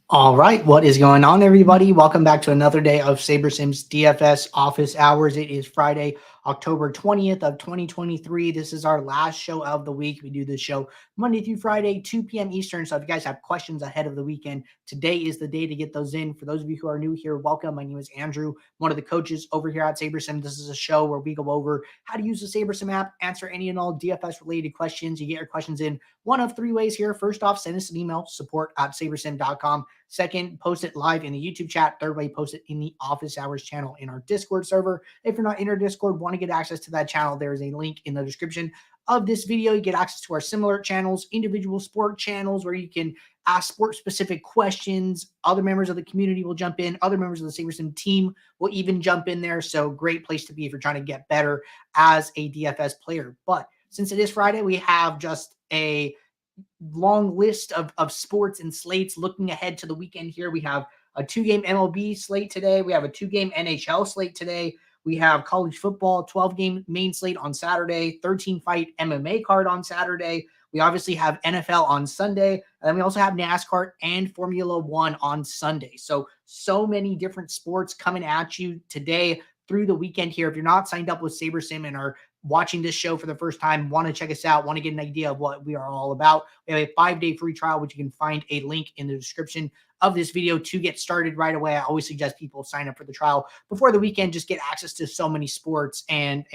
All right, what is going on, everybody? Welcome back to another day of SaberSim's DFS office hours. It is Friday, October 20th of 2023. This is our last show of the week. We do this show Monday through Friday, 2 p.m. Eastern. So if you guys have questions ahead of the weekend, today is the day to get those in. For those of you who are new here, welcome. My name is Andrew, one of the coaches over here at SaberSim. This is a show where we go over how to use the SaberSim app, answer any and all DFS-related questions. You get your questions in one of three ways here. First off, send us an email, support@sabersim.com. Second, post it live in the YouTube chat. Third way, post it in the office hours channel in our Discord server. If you're not in our Discord, want to get access to that channel, there is a link in the description of this video. You get access to our similar channels, individual sport channels where you can ask sport-specific questions. Other members of the community will jump in. Other members of the SaberSim team will even jump in there. So great place to be if you're trying to get better as a DFS player. But since it is Friday, we have just a long list of sports and slates looking ahead to the weekend here. We have a 2-game MLB slate today. We have a 2-game NHL slate today. We have college football, 12-game main slate on Saturday, 13-fight MMA card on Saturday. We obviously have NFL on Sunday, and then we also have NASCAR and Formula One on Sunday. So many different sports coming at you today through the weekend here. If you're not signed up with SaberSim and are watching this show for the first time, want to check us out, want to get an idea of what we are all about, we have a 5-day free trial, which you can find a link in the description of this video to get started right away. I always suggest people sign up for the trial before the weekend, just get access to so many sports and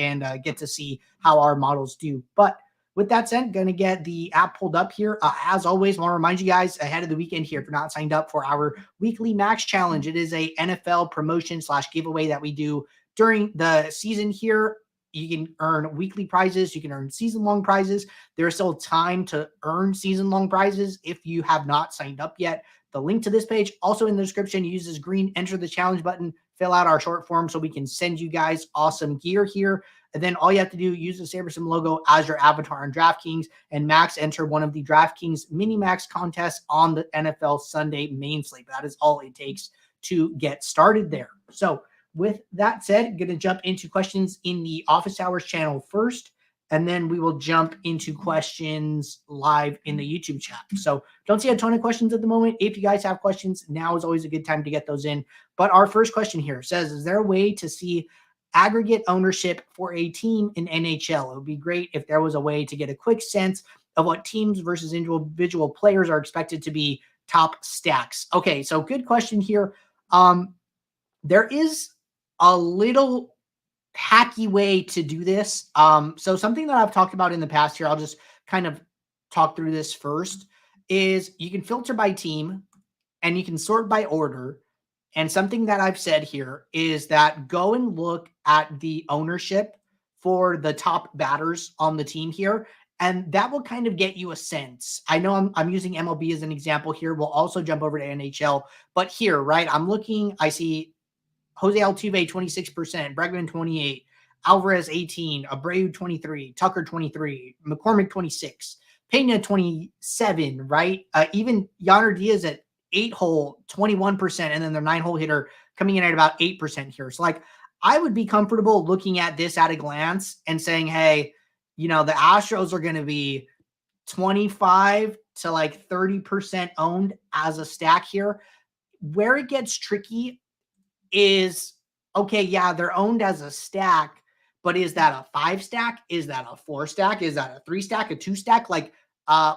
get to see how our models do. But with that said, going to get the app pulled up here. As always, want to remind you guys ahead of the weekend here, if you're not signed up for our weekly max challenge, it is a NFL promotion / giveaway that we do during the season here. You can earn weekly prizes. You can earn season-long prizes. There's still time to earn season-long prizes if you have not signed up yet. The link to this page also in the description. Use this green enter the challenge button. Fill out our short form so we can send you guys awesome gear here. And then all you have to do, use the SaberSim logo as your avatar on DraftKings and max enter one of the DraftKings mini max contests on the NFL Sunday main slate. That is all it takes to get started there. So with that said, I'm going to jump into questions in the office hours channel first, and then we will jump into questions live in the YouTube chat. So don't see a ton of questions at the moment. If you guys have questions, now is always a good time to get those in. But our first question here says, is there a way to see aggregate ownership for a team in NHL? It would be great if there was a way to get a quick sense of what teams versus individual players are expected to be top stacks. Okay, so good question here. There is a little hacky way to do this. So something that I've talked about in the past here, I'll just kind of talk through this first, is you can filter by team and you can sort by order. And something that I've said here is that go and look at the ownership for the top batters on the team here. And that will kind of get you a sense. I know I'm using MLB as an example here. We'll also jump over to NHL. But here, right, I'm looking, I see Jose Altuve, 26%, Bregman, 28, Alvarez, 18, Abreu, 23, Tucker, 23, McCormick, 26, Pena, 27, right? Even Yonder Diaz at 8-hole, 21%, and then their 9-hole hitter coming in at about 8% here. So, like, I would be comfortable looking at this at a glance and saying, hey, the Astros are going to be 25 to like 30% owned as a stack here. Where it gets tricky is, okay, yeah, they're owned as a stack, but is that a 5 stack? Is that a 4 stack? Is that a 3 stack, a 2 stack? Like,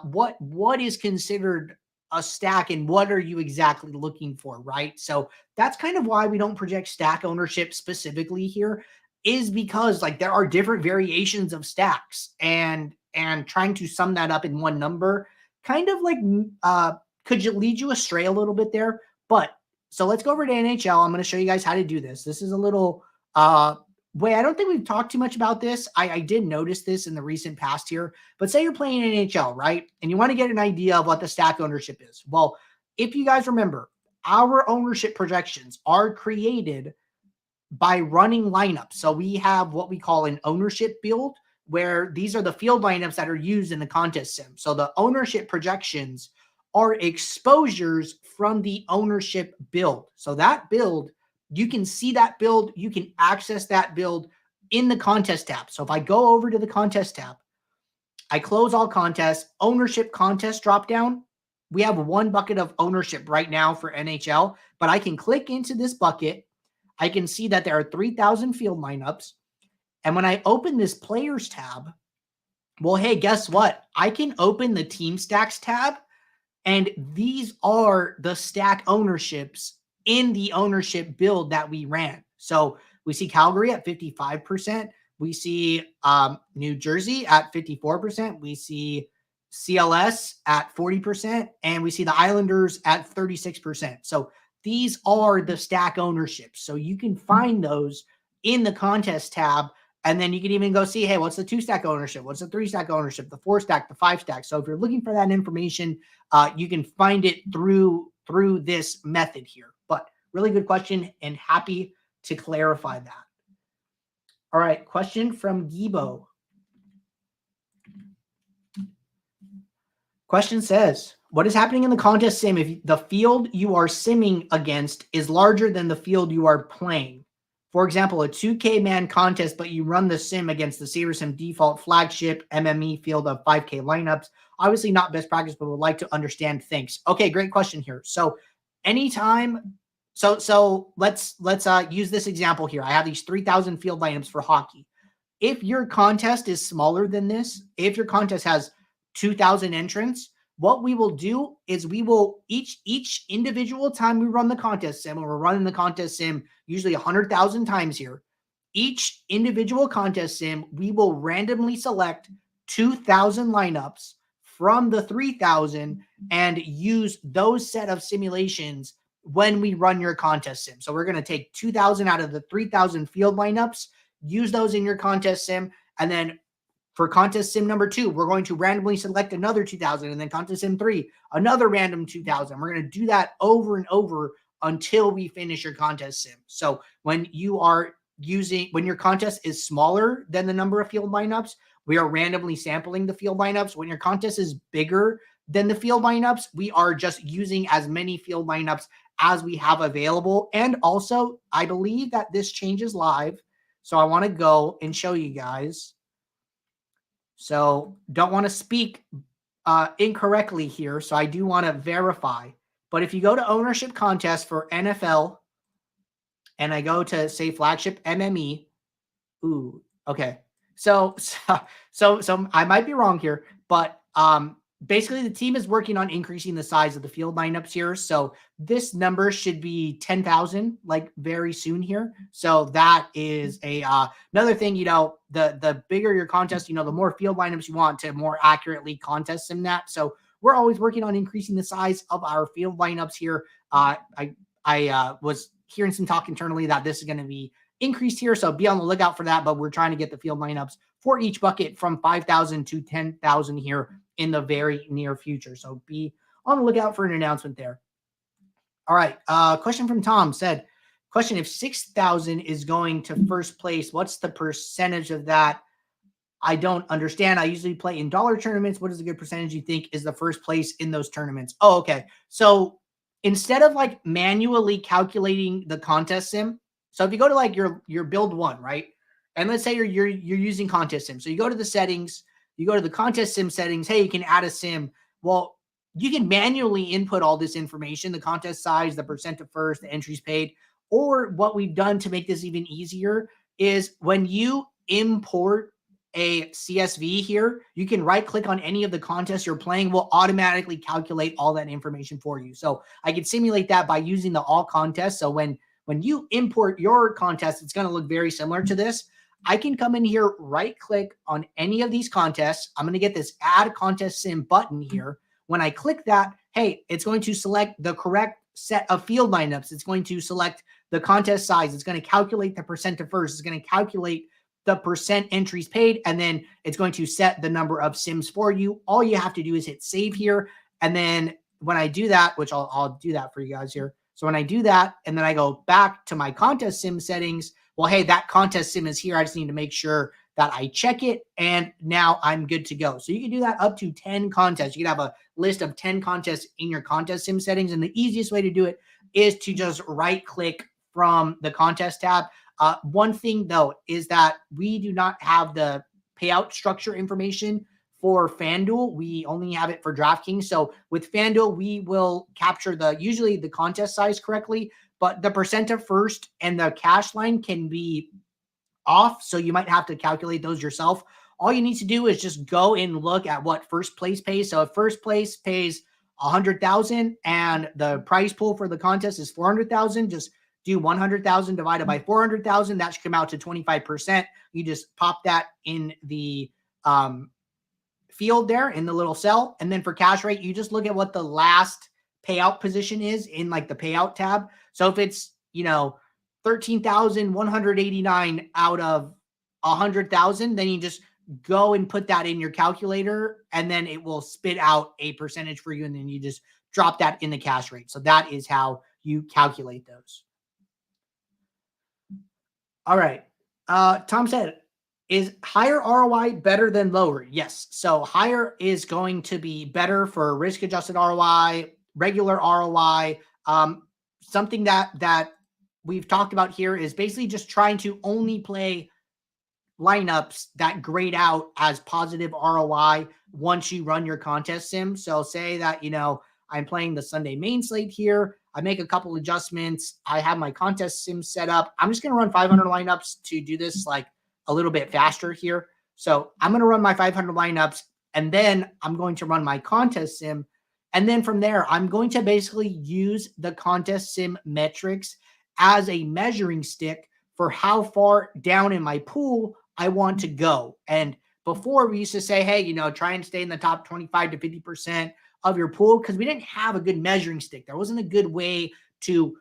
what is considered a stack and what are you exactly looking for, right? So that's kind of why we don't project stack ownership specifically here, is because like there are different variations of stacks, and trying to sum that up in one number kind of like could you lead you astray a little bit there. But so let's go over to NHL. I'm going to show you guys how to do this. This is a little way. I don't think we've talked too much about this. I did notice this in the recent past here, but say you're playing NHL, right? And you want to get an idea of what the stack ownership is. Well, if you guys remember, our ownership projections are created by running lineups. So we have what we call an ownership build, where these are the field lineups that are used in the contest sim. So the ownership projections are exposures from the ownership build. So that build, you can see that build, you can access that build in the contest tab. So if I go over to the contest tab, I close all contests, ownership contest dropdown, we have one bucket of ownership right now for NHL, but I can click into this bucket. I can see that there are 3,000 field lineups. And when I open this players tab, well, hey, guess what? I can open the team stacks tab, and these are the stack ownerships in the ownership build that we ran. So we see Calgary at 55%. We see New Jersey at 54%. We see CLS at 40%. And we see the Islanders at 36%. So these are the stack ownerships. So you can find those in the contest tab. And then you can even go see, hey, what's the 2-stack ownership? What's the 3-stack ownership? The 4-stack, the 5-stack. So if you're looking for that information, you can find it through this method here. But really good question, and happy to clarify that. All right, question from Gibo. Question says, what is happening in the contest sim if the field you are simming against is larger than the field you are playing? For example, a 2K man contest, but you run the sim against the SaberSim default flagship MME field of 5K lineups. Obviously not best practice, but would like to understand. Thanks. Okay, great question here. So anytime, so let's use this example here. I have these 3,000 field lineups for hockey. If your contest is smaller than this, if your contest has 2,000 entrants, what we will do is we will each individual time we run the contest sim, and we're running the contest sim usually 100,000 times here, each individual contest sim, we will randomly select 2,000 lineups from the 3,000 and use those set of simulations when we run your contest sim. So we're going to take 2,000 out of the 3,000 field lineups, use those in your contest sim, and then for contest sim number 2, we're going to randomly select another 2,000, and then contest sim 3, another random 2,000. We're going to do that over and over until we finish your contest sim. So when you are when your contest is smaller than the number of field lineups, we are randomly sampling the field lineups. When your contest is bigger than the field lineups, we are just using as many field lineups as we have available. And also, I believe that this changes live. So I want to go and show you guys. So don't want to speak incorrectly here. So I do want to verify. But if you go to ownership contest for NFL and I go to say flagship MME, ooh, okay. So I might be wrong here, but basically the team is working on increasing the size of the field lineups here. So this number should be 10,000 like very soon here. So that is another thing, the bigger your contest, the more field lineups you want to more accurately contest sim that. So we're always working on increasing the size of our field lineups here. I was hearing some talk internally that this is going to be increased here. So be on the lookout for that. But we're trying to get the field lineups for each bucket from 5,000 to 10,000 here in the very near future. So be on the lookout for an announcement there. All right. Question from Tom said, question, if 6,000 is going to first place, what's the percentage of that? I don't understand. I usually play in dollar tournaments. What is a good percentage you think is the first place in those tournaments? Oh, okay. So instead of like manually calculating the contest sim, so if you go to like your build one, right? And let's say you're using contest sim. So you go to the settings, you go to the contest sim settings. Hey, you can add a sim. Well, you can manually input all this information, the contest size, the percent to first, the entries paid. Or what we've done to make this even easier is when you import a CSV here, you can right click on any of the contests you're playing, will automatically calculate all that information for you. So I can simulate that by using the all contests. So when you import your contest, it's going to look very similar to this. I can come in here, right click on any of these contests. I'm going to get this add contest sim button here. When I click that, hey, it's going to select the correct set of field lineups. It's going to select the contest size. It's going to calculate the percent to first. It's going to calculate the percent entries paid, and then it's going to set the number of sims for you. All you have to do is hit save here. And then when I do that, which I'll do that for you guys here. So when I do that, and then I go back to my contest sim settings, well, hey, that contest sim is here. I just need to make sure that I check it, and now I'm good to go. So you can do that up to 10 contests. You can have a list of 10 contests in your contest sim settings, and the easiest way to do it is to just right-click from the contest tab. One thing, though, is that we do not have the payout structure information for FanDuel. We only have it for DraftKings. So with FanDuel, we will capture usually the contest size correctly, but the percent of first and the cash line can be off. So you might have to calculate those yourself. All you need to do is just go and look at what first place pays. So if first place pays 100,000 and the prize pool for the contest is 400,000, just do 100,000 divided by 400,000. That should come out to 25%. You just pop that in the field there in the little cell. And then for cash rate, you just look at what the last payout position is in like the payout tab. So if it's, 13,189 out of 100,000, then you just go and put that in your calculator, and then it will spit out a percentage for you. And then you just drop that in the cash rate. So that is how you calculate those. All right. Tom said, is higher ROI better than lower? Yes. So higher is going to be better for risk adjusted ROI, regular ROI. Something that we've talked about here is basically just trying to only play lineups that grade out as positive ROI once you run your contest sim. So say that, I'm playing the Sunday main slate here. I make a couple adjustments. I have my contest sim set up. I'm just going to run 500 lineups to do this like a little bit faster here. So I'm going to run my 500 lineups, and then I'm going to run my contest sim. And then from there, I'm going to basically use the contest sim metrics as a measuring stick for how far down in my pool I want to go. And before we used to say, hey, try and stay in the top 25 to 50% of your pool, because we didn't have a good measuring stick. There wasn't a good way to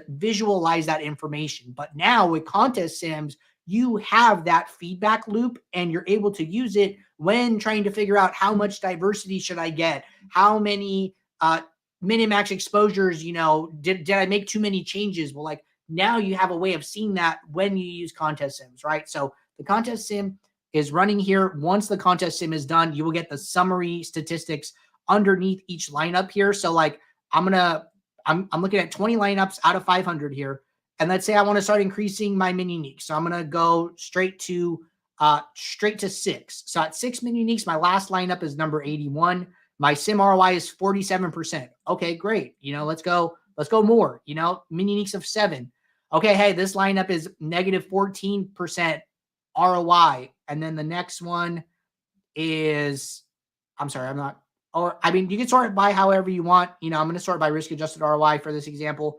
visualize that information. But now with contest sims, you have that feedback loop, and you're able to use it when trying to figure out how much diversity should I get, how many min-max exposures, did I make too many changes? Well, like now you have a way of seeing that when you use contest sims, right? So the contest sim is running here. Once the contest sim is done, you will get the summary statistics underneath each lineup here. So like I'm looking at 20 lineups out of 500 here. And let's say I want to start increasing my mini uniques. So I'm going to go straight to 6. So at 6 mini uniques, my last lineup is number 81. My sim ROI is 47%. Okay, great. Let's go more, mini uniques of 7. Okay. Hey, this lineup is negative 14% ROI. And then the next one is, you can sort it by however you want. I'm going to sort by risk adjusted ROI for this example.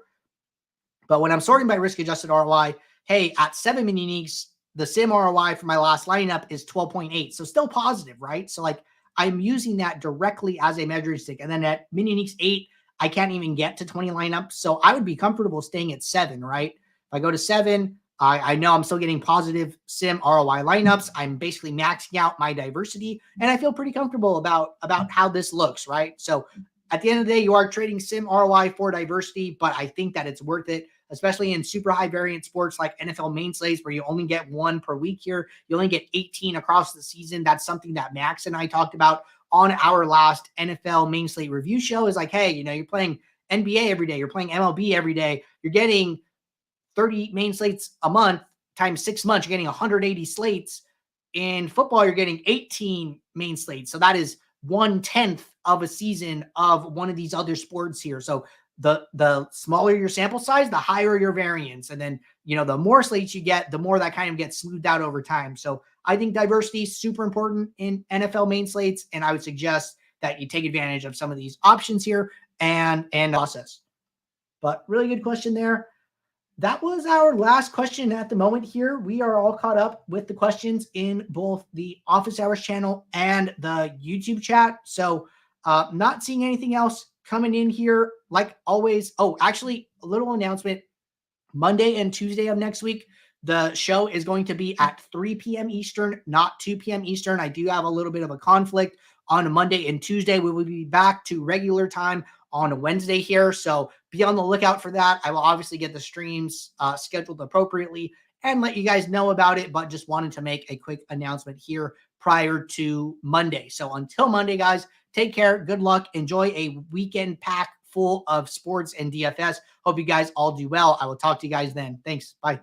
But when I'm sorting by risk adjusted ROI, hey, at 7 mini uniques, the sim ROI for my last lineup is 12.8. So still positive, right? So like I'm using that directly as a measuring stick. And then at mini uniques 8, I can't even get to 20 lineups. So I would be comfortable staying at 7, right? If I go to 7, I know I'm still getting positive sim ROI lineups. I'm basically maxing out my diversity, and I feel pretty comfortable about how this looks, right? So at the end of the day, you are trading sim ROI for diversity, but I think that it's worth it, especially in super high variance sports like NFL main slates, where you only get 1 per week here. You only get 18 across the season. That's something that Max and I talked about on our last NFL main slate review show, is like, hey, you're playing NBA every day. You're playing MLB every day. You're getting 30 main slates a month times 6 months. You're getting 180 slates. In football, you're getting 18 main slates. So that is 1/10 of a season of one of these other sports here. So the smaller your sample size, the higher your variance. And then, the more slates you get, the more that kind of gets smoothed out over time. So I think diversity is super important in NFL main slates. And I would suggest that you take advantage of some of these options here and process. But really good question there. That was our last question at the moment here. We are all caught up with the questions in both the Office Hours channel and the YouTube chat. So not seeing anything else coming in here like always. Oh, actually, a little announcement. Monday and Tuesday of next week, the show is going to be at 3 p.m. Eastern, not 2 p.m. Eastern. I do have a little bit of a conflict on Monday and Tuesday. We will be back to regular time on Wednesday here. So be on the lookout for that. I will obviously get the streams scheduled appropriately and let you guys know about it, but just wanted to make a quick announcement here prior to Monday. So until Monday, guys, take care. Good luck. Enjoy a weekend pack full of sports and DFS. Hope you guys all do well. I will talk to you guys then. Thanks. Bye.